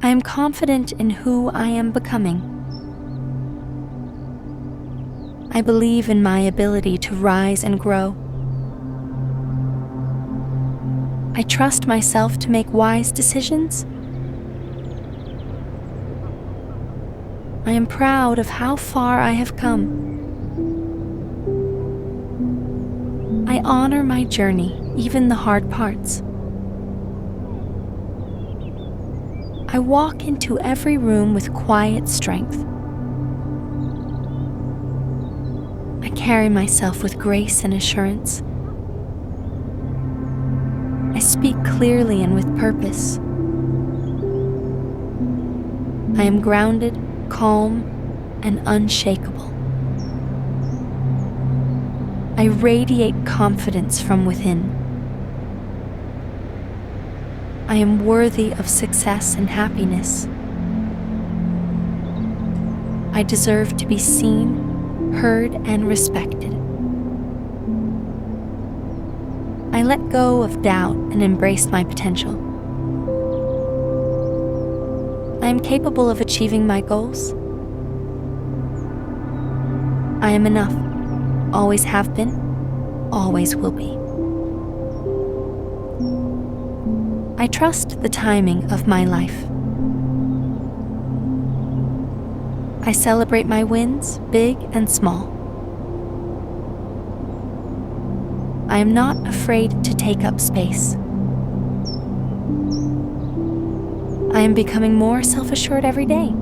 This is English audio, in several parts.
I am confident in who I am becoming. I believe in my ability to rise and grow. I trust myself to make wise decisions. I am proud of how far I have come. I honor my journey, even the hard parts. I walk into every room with quiet strength. I carry myself with grace and assurance. I speak clearly and with purpose. I am grounded, calm, and unshakable. I radiate confidence from within. I am worthy of success and happiness. I deserve to be seen, heard, and respected. I let go of doubt and embrace my potential. I am capable of achieving my goals. I am enough, always have been, always will be. I trust the timing of my life. I celebrate my wins, big and small. I am not afraid to take up space. I am becoming more self-assured every day.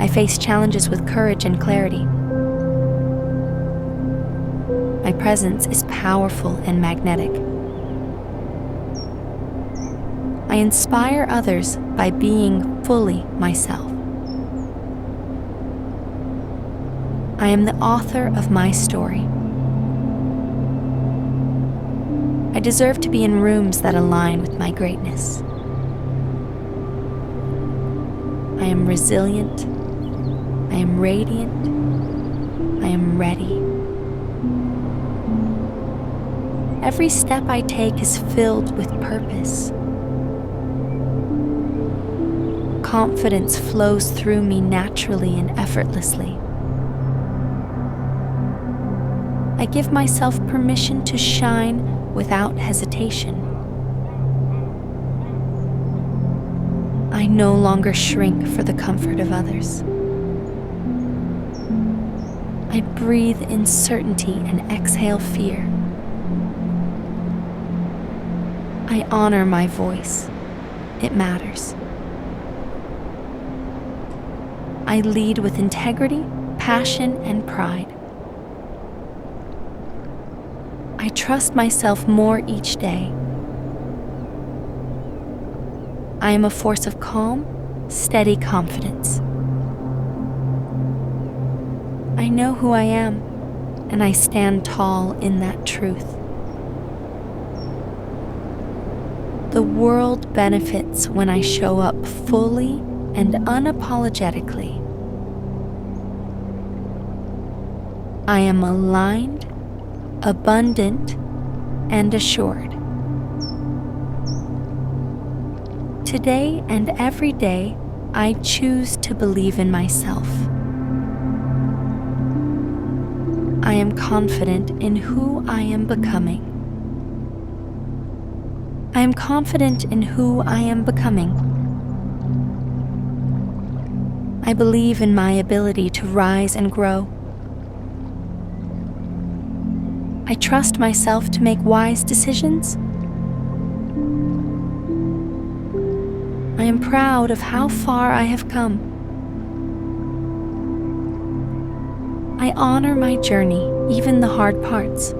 I face challenges with courage and clarity. My presence is powerful and magnetic. I inspire others by being fully myself. I am the author of my story. I deserve to be in rooms that align with my greatness. I am resilient. I am radiant. I am ready. Every step I take is filled with purpose. Confidence flows through me naturally and effortlessly. I give myself permission to shine without hesitation. I no longer shrink for the comfort of others. I breathe in certainty and exhale fear. I honor my voice. It matters. I lead with integrity, passion, and pride. I trust myself more each day. I am a force of calm, steady confidence. I know who I am, and I stand tall in that truth. The world benefits when I show up fully and unapologetically. I am aligned, abundant, and assured. Today and every day, I choose to believe in myself. I am confident in who I am becoming. I am confident in who I am becoming. I believe in my ability to rise and grow. I trust myself to make wise decisions. I am proud of how far I have come. I honor my journey, even the hard parts.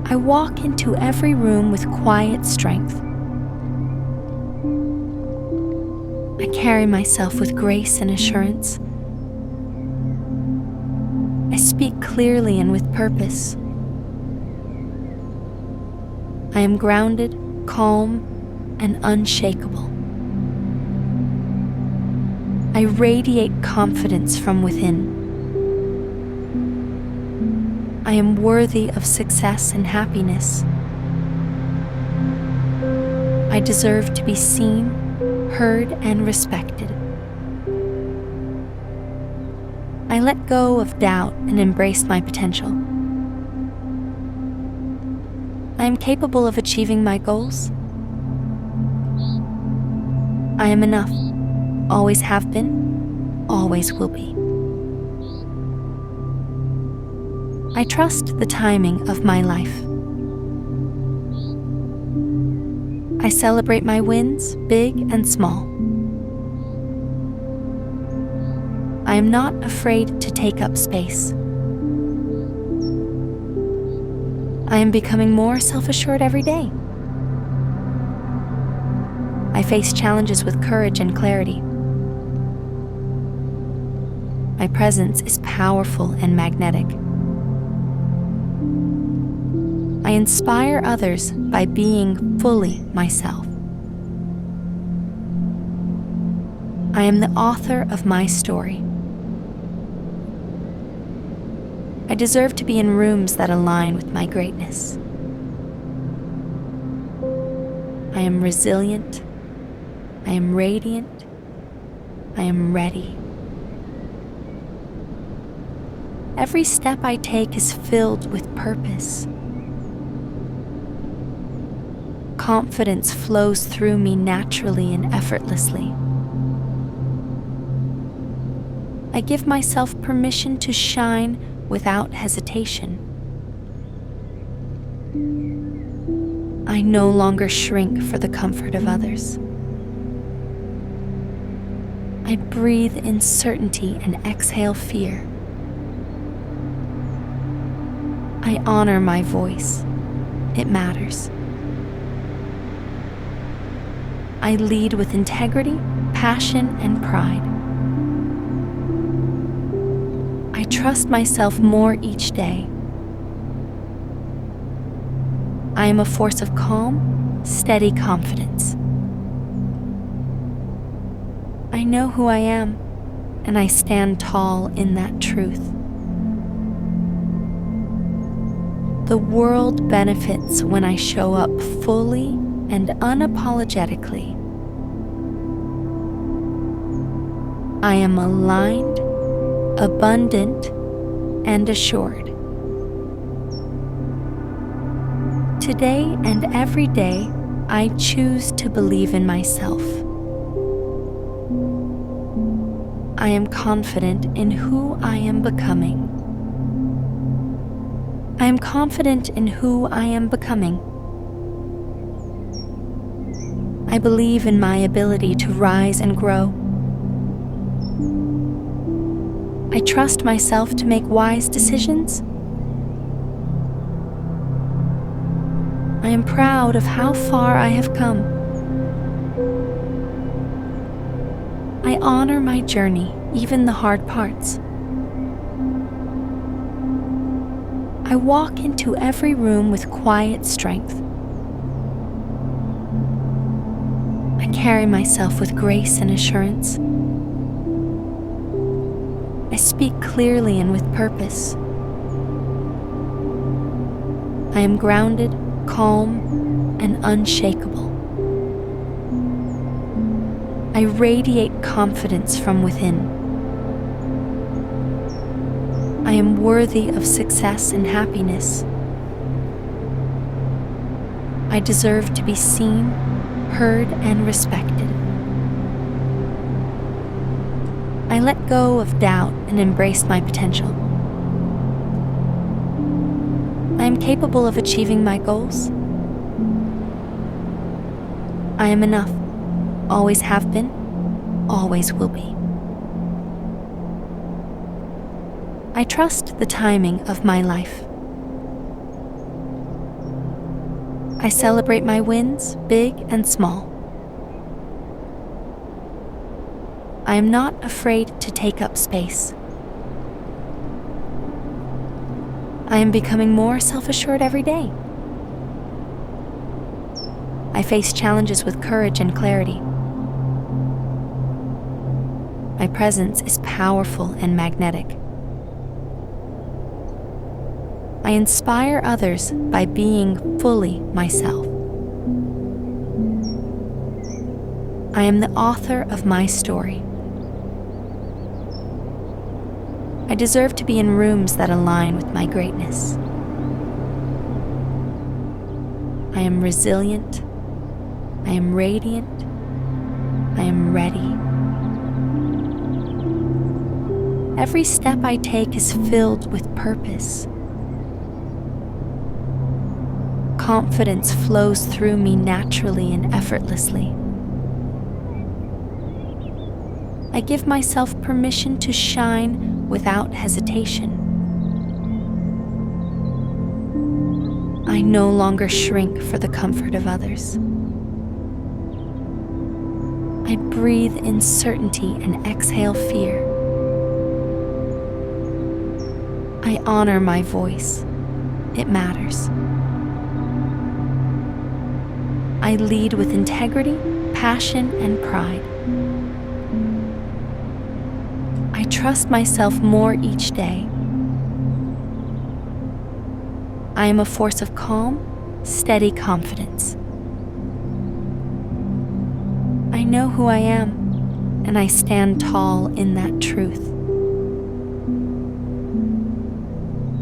I walk into every room with quiet strength. I carry myself with grace and assurance. I speak clearly and with purpose. I am grounded, calm, and unshakable. I radiate confidence from within. I am worthy of success and happiness. I deserve to be seen, heard, and respected. I let go of doubt and embrace my potential. I am capable of achieving my goals. I am enough. Always have been, always will be. I trust the timing of my life. I celebrate my wins, big and small. I am not afraid to take up space. I am becoming more self-assured every day. I face challenges with courage and clarity. My presence is powerful and magnetic. I inspire others by being fully myself. I am the author of my story. I deserve to be in rooms that align with my greatness. I am resilient. I am radiant. I am ready. Every step I take is filled with purpose. Confidence flows through me naturally and effortlessly. I give myself permission to shine without hesitation. I no longer shrink for the comfort of others. I breathe in certainty and exhale fear. I honor my voice. It matters. I lead with integrity, passion, and pride. I trust myself more each day. I am a force of calm, steady confidence. I know who I am, and I stand tall in that truth. The world benefits when I show up fully and unapologetically. I am aligned, abundant, and assured. Today and every day, I choose to believe in myself. I am confident in who I am becoming. I am confident in who I am becoming. I believe in my ability to rise and grow. I trust myself to make wise decisions. I am proud of how far I have come. I honor my journey, even the hard parts. I walk into every room with quiet strength. I carry myself with grace and assurance. I speak clearly and with purpose. I am grounded, calm, and unshakable. I radiate confidence from within. I am worthy of success and happiness. I deserve to be seen, heard, and respected. I let go of doubt and embrace my potential. I am capable of achieving my goals. I am enough. Always have been, always will be. I trust the timing of my life. I celebrate my wins, big and small. I am not afraid to take up space. I am becoming more self-assured every day. I face challenges with courage and clarity. My presence is powerful and magnetic. I inspire others by being fully myself. I am the author of my story. I deserve to be in rooms that align with my greatness. I am resilient. I am radiant. I am ready. Every step I take is filled with purpose. Confidence flows through me naturally and effortlessly. I give myself permission to shine without hesitation. I no longer shrink for the comfort of others. I breathe in certainty and exhale fear. I honor my voice. It matters. I lead with integrity, passion, and pride. I trust myself more each day. I am a force of calm, steady confidence. I know who I am, and I stand tall in that truth.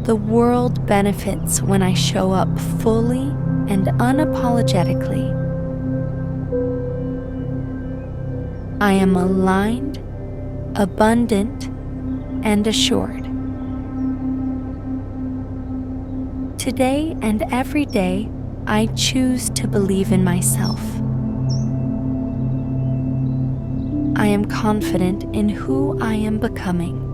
The world benefits when I show up fully and unapologetically. I am aligned, abundant, and assured. Today and every day, I choose to believe in myself. I am confident in who I am becoming.